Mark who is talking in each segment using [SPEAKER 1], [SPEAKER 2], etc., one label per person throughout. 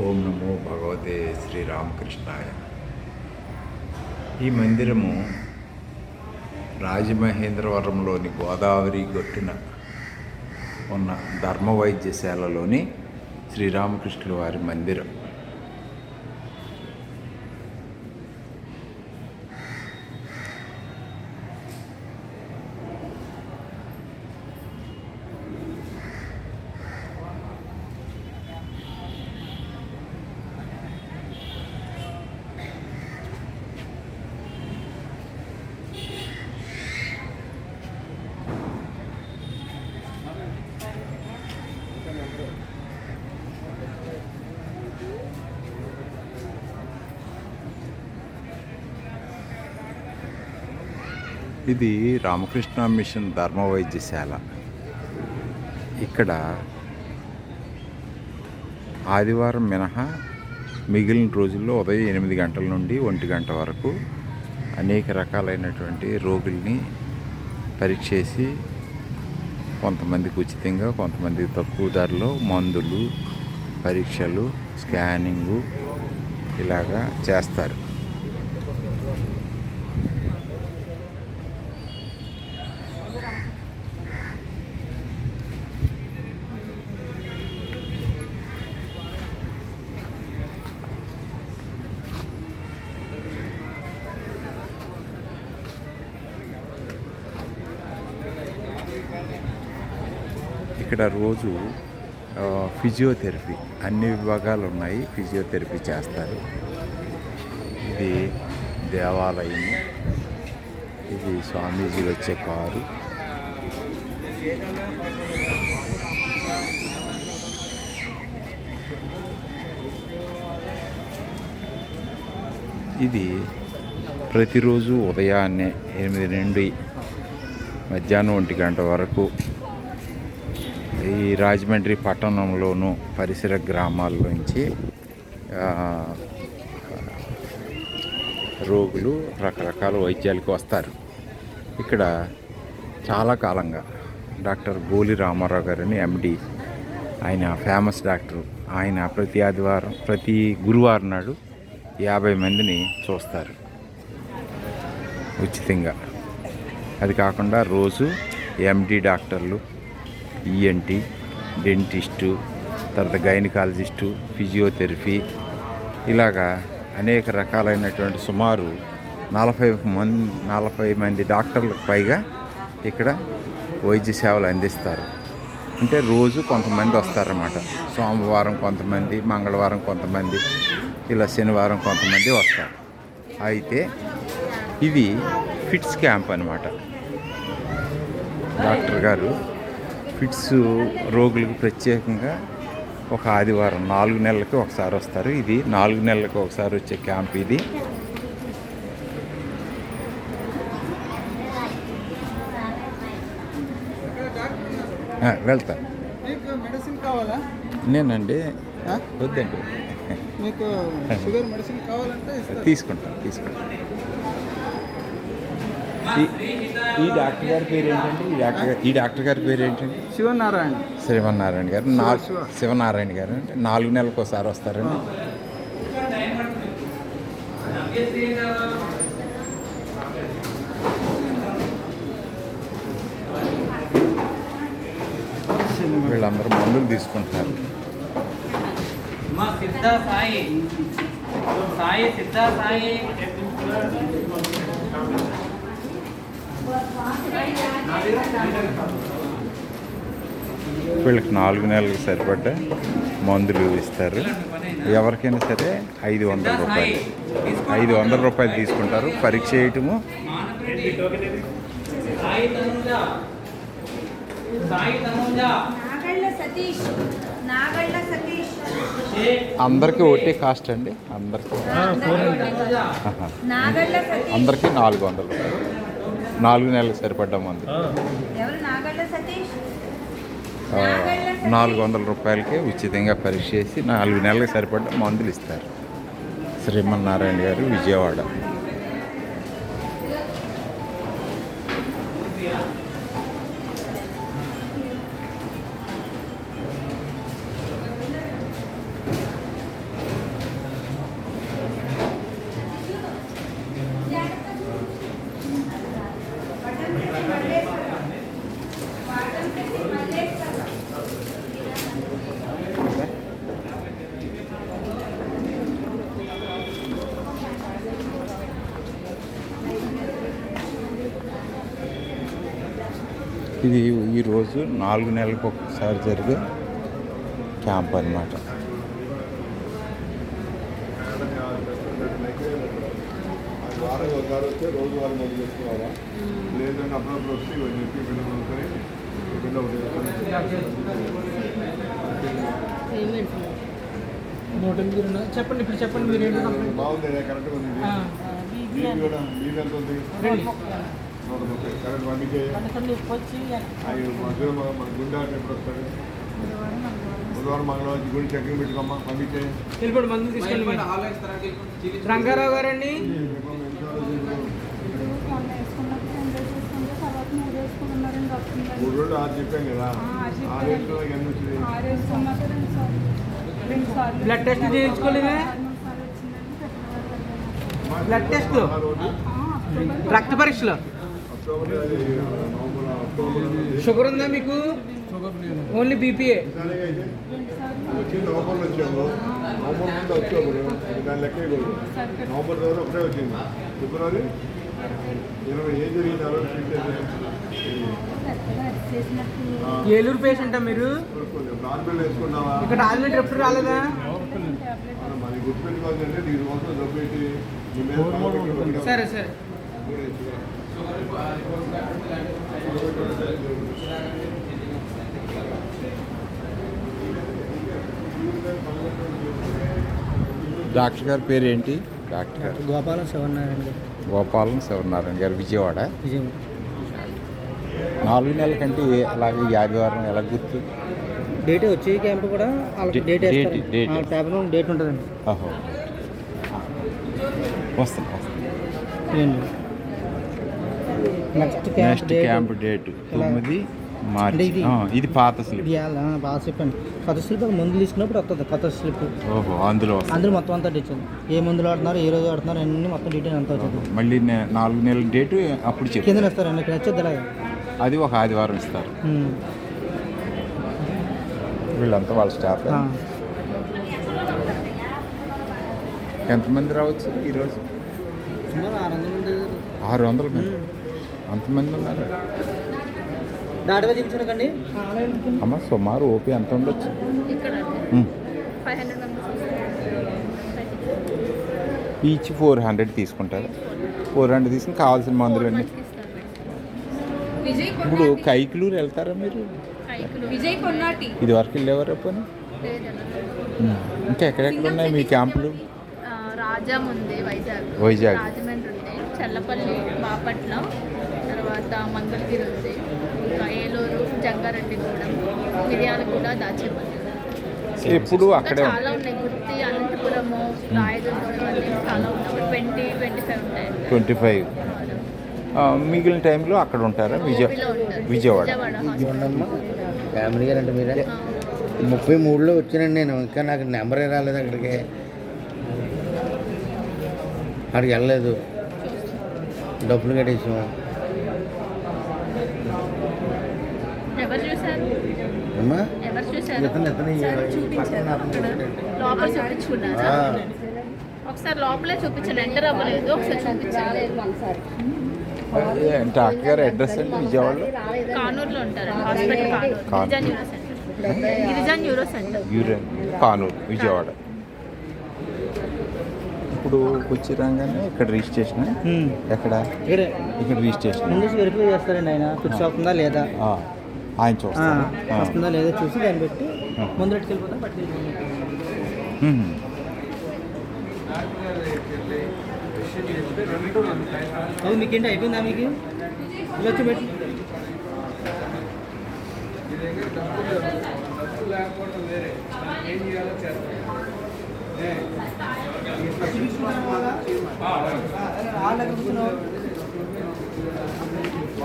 [SPEAKER 1] ఓం నమో భగవతే శ్రీరామకృష్ణాయ. ఈ మందిరము రాజమహేంద్రవరంలోని గోదావరి గొట్టున ఉన్న ధర్మ వైద్యశాలలోని శ్రీరామకృష్ణుల వారి మందిరం. ఇది రామకృష్ణ మిషన్ ధర్మ వైద్యశాల. ఇక్కడ ఆదివారం మినహా మిగిలిన రోజుల్లో ఉదయం 8 గంటల నుండి 1 గంట వరకు అనేక రకాలైనటువంటి రోగుల్ని పరీక్ష చేసి కొంతమందికి ఉచితంగా, కొంతమందికి తక్కువ ధరలో మందులు, పరీక్షలు, స్కానింగు ఇలాగా చేస్తారు. ఇక్కడ రోజు ఫిజియోథెరపీ అన్ని విభాగాలు ఉన్నాయి. ఫిజియోథెరపీ చేస్తారు. ఇది దేవాలయం. ఇది స్వామీజీలు వచ్చే కారు. ఇది ప్రతిరోజు ఉదయాన్నే 8 నుండి మధ్యాహ్నం 1 గంట వరకు ఈ రాజమండ్రి పట్టణంలోనూ పరిసర గ్రామాల్లోంచి రోగులు రకరకాల వైద్యాలకు వస్తారు. ఇక్కడ చాలా కాలంగా డాక్టర్ గోలి రామారావు గారని ఎండి, ఆయన ఫేమస్ డాక్టరు. ఆయన ప్రతి గురువారం నాడు 50 మందిని చూస్తారు ఉచితంగా. అది కాకుండా రోజు ఎండి డాక్టర్లు, ఈఎన్టీ, డెంటిస్టు, తర్వాత గైనకాలజిస్టు, ఫిజియోథెరపీ ఇలాగా అనేక రకాలైనటువంటి సుమారు 40 మంది డాక్టర్లకు పైగా ఇక్కడ వైద్య సేవలు అందిస్తారు. అంటే రోజు కొంతమంది వస్తారన్నమాట. సోమవారం కొంతమంది, మంగళవారం కొంతమంది, ఇలా శనివారం కొంతమంది వస్తారు. అయితే ఇది ఫిట్స్ క్యాంప్ అన్నమాట. డాక్టర్ గారు ఫిట్స్ రోగులకు ప్రత్యేకంగా ఒక ఆదివారం 4 నెలలకి ఒకసారి వస్తారు. ఇది 4 నెలలకు ఒకసారి వచ్చే క్యాంప్ ఇది. వెళ్తా.
[SPEAKER 2] మెడిసిన్ కావాలా?
[SPEAKER 1] నేనండి వద్దండి,
[SPEAKER 2] మీకు షుగర్ మెడిసిన్ కావాలంటే
[SPEAKER 1] తీసుకుంటాను. ఈ డాక్టర్ గారి పేరు ఏంటండి? ఈ డాక్టర్ గారి పేరు ఏంటండి? శ్రీమన్నారాయణ గారు. శివనారాయణ గారు అంటే 4 నెలలకు ఒకసారి వస్తారండి. వీళ్ళందరూ మందులు తీసుకుంటున్నారు. వీళ్ళకి 4 నెలలకు సరిపడ్డ మందులు ఇస్తారు. ఎవరికైనా సరే 500 రూపాయలు 500 రూపాయలు తీసుకుంటారు. పరీక్ష చేయటము అందరికీ ఒకటే కాస్ట్ అండి. అందరికీ 400 రూపాయలు 4 నెలలకు సరిపడ్డ మందు 400 రూపాయలకే ఉచితంగా పరీక్ష చేసి 4 నెలలకు సరిపడ్డ మందులు ఇస్తారు. శ్రీమన్నారాయణ గారు, విజయవాడ. ఇది ఈరోజు 4 నెలలకు ఒకసారి జరిగే క్యాంప్ అన్నమాట.
[SPEAKER 3] వారం ఒకసారి వస్తే రోజు వారం మంది చేసుకోవాలా, లేదంటే అప్పుడప్పుడు వస్తే ఇవన్నీ చెప్పి బిల్లు కొనుక్కొని బిల్లు ఒకటి
[SPEAKER 2] చెప్పండి ఇప్పుడు చెప్పండి మీరు ఏంటి కంప్లైంట్?
[SPEAKER 3] బాగుంది, కరెక్ట్గా ఉంది. ఇది కూడా బిల్ ఎంత ఉంది? 130. కరెక్ట్ పంపించే అవి మధ్యలో మన గుండె ఎప్పుడు వస్తాడు? బుధవారం మంగళవారం గుడి చెక్కింగ్ పెట్టుకోమ్మా, పంపించే.
[SPEAKER 2] వెళ్ళిపోండి, మందులు తీసుకోండి. రంగారావు గారండి,
[SPEAKER 3] మూడు రోజులు 6 చెప్పాం కదా, 6 వేసుకున్నాక ఎన్ని వచ్చింది?
[SPEAKER 2] బ్లడ్ టెస్ట్ చేయించుకోలేదే? బ్లడ్ టెస్ట్, రక్త పరీక్షలు,
[SPEAKER 3] అక్టోబర్ అది నవంబర్ అక్టోబర్
[SPEAKER 2] షుగర్ ఉందా మీకు? ఓన్లీ బీపీఏ.
[SPEAKER 3] వచ్చింది నవంబర్లో వచ్చాము, నవంబర్ ముందు అక్టోబర్, దాని లెక్క ఇవ్వదు. నవంబర్ తర్వాత ఒకటే వచ్చింది. ఫిబ్రవరి 20 ఏం జరిగింది? ఆ రోజు
[SPEAKER 2] ఏలూరు పేషెంటా మీరు?
[SPEAKER 3] నార్మల్ వేసుకున్నావా?
[SPEAKER 2] ఇక్కడ టాబ్లెట్ ఎప్పుడు రాలేదా?
[SPEAKER 3] మరి గుర్తుపెట్టుకోవాలంటే దీనికోసం డబ్బు పెట్టి నీ మీద కాలు
[SPEAKER 2] సరే సరే.
[SPEAKER 1] డాక్టర్ గారి పేరు ఏంటి? డాక్టర్ గారు
[SPEAKER 2] గోపాలం శివనారాయణ గారు,
[SPEAKER 1] గోపాలం శివనారాయణ గారు, విజయవాడ.
[SPEAKER 2] విజయం.
[SPEAKER 1] 4 నెలల కంటే అలాగే ఈ ఆదివారం ఎలా గుర్తు?
[SPEAKER 2] డేట్ వచ్చే క్యాంప్ కూడా వాళ్ళకి డేట్ వేస్తారు.
[SPEAKER 1] డేట్.
[SPEAKER 2] ట్యాబ్లో డేట్ ఉంటుందండి.
[SPEAKER 1] ఓహో, వస్తాను.
[SPEAKER 2] నెక్స్ట్
[SPEAKER 1] నెక్స్ట్ క్యాంప్ డేట్ 9 మార్చి. ఇది పాత స్లిప్.
[SPEAKER 2] బాగా చెప్పండి. కొత్త స్లిప్ మందులు తీసుకున్నప్పుడు వస్తుంది కొత్త స్లిప్.
[SPEAKER 1] ఓహో, అందులో వస్తుంది.
[SPEAKER 2] అందులో మొత్తం అంతా డీటెయిల్, ఏ మందులు ఆడుతున్నారు, ఏ రోజు ఆడుతున్నారు అన్ని మొత్తం డీటెయిల్ అంతా వచ్చింది.
[SPEAKER 1] మళ్ళీ 4 నెలల డేటు అప్పుడు
[SPEAKER 2] కింద
[SPEAKER 1] చెప్తారు.
[SPEAKER 2] ఇస్తారండి, ఇక్కడ వచ్చేది అలాగే.
[SPEAKER 1] అది ఒక ఆదివారం ఇస్తారు. వీళ్ళంతా వాళ్ళ స్టాఫ్. ఎంతమంది రావచ్చు ఈరోజు?
[SPEAKER 2] సుమారు 600 మంది.
[SPEAKER 1] 600 మంది. అంతమంది ఉన్నారు
[SPEAKER 2] దాటిగా చూపించకండి.
[SPEAKER 1] అమ్మ, సుమారు ఓపీ ఎంత ఉండొచ్చు? ఈచ్ 400 తీసుకుంటారు. 400 తీసుకుని కావాల్సిన మందులు అన్నీ. ఇప్పుడు కైకులూరు వెళ్తారా మీరు?
[SPEAKER 4] విజయ్ కొన్నాటి
[SPEAKER 1] ఇది వరకు వెళ్ళేవారు పోనీ? ఇంకా ఎక్కడెక్కడ ఉన్నాయి మీ క్యాంపులు?
[SPEAKER 4] రాజాం ఉంది,
[SPEAKER 1] వైజాగ్.
[SPEAKER 4] రాజమండ్రి ఉంది, చల్లపల్లి, బాపట్ల, తర్వాత మంగళగిరి ఉంది, ఇంకా ఏలూరు, జంగారెడ్డిగూడెం, మిర్యాలగూడ, దాచేపల్లి.
[SPEAKER 1] ఎప్పుడు
[SPEAKER 4] ఇంకా
[SPEAKER 1] అక్కడే
[SPEAKER 4] చాలా ఉన్నాయి. గుత్తి, అనంతపురము, రాయదుర్గం అన్నీ చాలా ఉన్నాయి. ఒక 20-25 ఉంటాయి.
[SPEAKER 1] 25. మిగిలిన టైంలో అక్కడ ఉంటారా? విజయవాడ.
[SPEAKER 5] ఫ్యామిలీ గారు అంటే మీరే 33లో వచ్చానండి నేను. ఇంకా నాకు నెంబరే రాలేదు అక్కడికి. అక్కడికి వెళ్ళలేదు, డబ్బులు కట్టేసాం.
[SPEAKER 4] ఎవరు చూసారు?
[SPEAKER 5] అమ్మా
[SPEAKER 4] ఎవరు చూసారు?
[SPEAKER 5] ఇతను
[SPEAKER 4] లోపల చూపించుకున్నారా? ఒకసారి లోపలే చూపించండి. ఎంటర్ అవ్వలేదు, ఒకసారి చూపించాలి.
[SPEAKER 1] డాక్టర్ గారు అడ్రస్ అండి విజయవాడలో?
[SPEAKER 4] కానూరులో ఉంటారు, hospital Kanuru, గిరిజన్ neuro centre.
[SPEAKER 1] Kanuru, Vijayawada. ఇప్పుడు వచ్చి రాగానే ఇక్కడ రిజిస్ట్రేషన్ ఎక్కడ? ఇక్కడ రిజిస్ట్రేషన్
[SPEAKER 2] ముందు వెరిఫై చేస్తారండి ఆయన ఫిక్స్ అవుతుందా లేదా,
[SPEAKER 1] ఆయన చూస్తారు.
[SPEAKER 2] వస్తుందా లేదా చూసి దాన్ని బట్టి ముందు వెళ్ళిపోతాం పట్టుకెళ్ళి. అది మీకేంటి అయిపోయిందా? మీకు ఇలా వచ్చి పెట్టి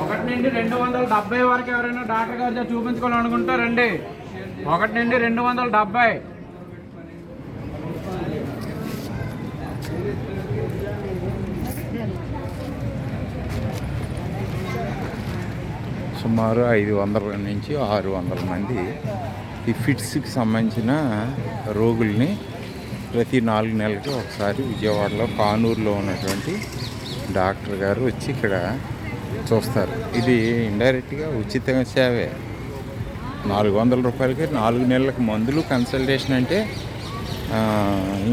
[SPEAKER 6] ఒకటి నుండి 270 వరకు ఎవరైనా డాక్టర్ గారితో చూపించుకోవాలనుకుంటారండి. 1 నుండి 270.
[SPEAKER 1] సుమారు 500 నుంచి 600 మంది ఈ ఫిట్స్కి సంబంధించిన రోగుల్ని ప్రతి 4 నెలలకి ఒకసారి విజయవాడలో కానూరులో ఉన్నటువంటి డాక్టర్ గారు వచ్చి ఇక్కడ చూస్తారు. ఇది ఇండైరెక్ట్గా ఉచిత సేవే. 400 రూపాయలకి 4 నెలలకు మందులు కన్సల్టేషన్ అంటే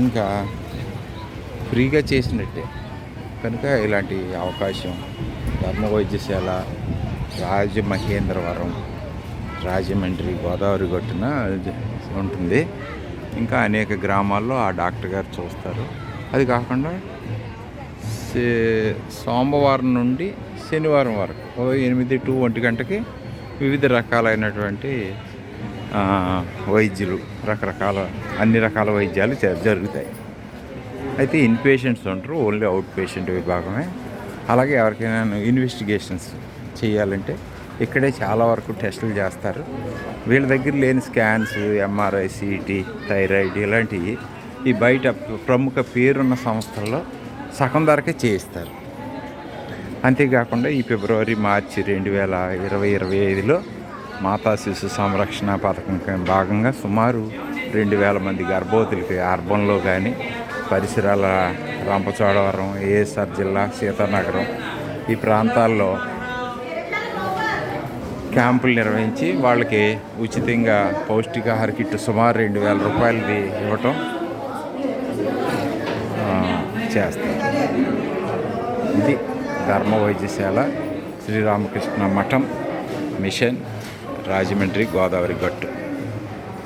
[SPEAKER 1] ఇంకా ఫ్రీగా చేసినట్టే. కనుక ఇలాంటి అవకాశం ధర్మ వైద్యశాల రాజమహేంద్రవరం, రాజమండ్రి, గోదావరి గట్టున ఉంటుంది. ఇంకా అనేక గ్రామాల్లో ఆ డాక్టర్ గారు చూస్తారు. అది కాకుండా సోమవారం నుండి శనివారం వరకు 8 to 1 గంటకి వివిధ రకాలైనటువంటి వైద్యులు అన్ని రకాల వైద్యాలు జరుగుతాయి. అయితే ఇన్ పేషెంట్స్ ఉంటారు, ఓన్లీ అవుట్ పేషెంట్ విభాగమే. అలాగే ఎవరికైనా ఇన్వెస్టిగేషన్స్ చేయాలంటే ఇక్కడే చాలా వరకు టెస్టులు చేస్తారు. వీళ్ళ దగ్గర లేని స్కాన్స్, ఎంఆర్ఐ, సిటీ, థైరాయిడ్ ఇలాంటివి ఈ బయట ప్రముఖ పేరున్న సంస్థల్లో సగం ధరకే చేయిస్తారు. అంతేకాకుండా ఈ ఫిబ్రవరి, మార్చి 2020-25లో మాతా శిశు సంరక్షణ పథకం భాగంగా సుమారు 2000 మంది గర్భవతులకి అర్బన్లో కానీ పరిసరాల రంపచోడవరం, ఏఎస్ఆర్ జిల్లా, సీతానగరం ఈ ప్రాంతాల్లో క్యాంపులు నిర్వహించి వాళ్ళకి ఉచితంగా పౌష్టికాహార కిట్ సుమారు 2000 రూపాయలది ఇవ్వటం చేస్తారు. ఇది ధర్మ వైద్యశాల, శ్రీరామకృష్ణ మఠం, మిషన్, రాజమండ్రి, గోదావరి గట్టు.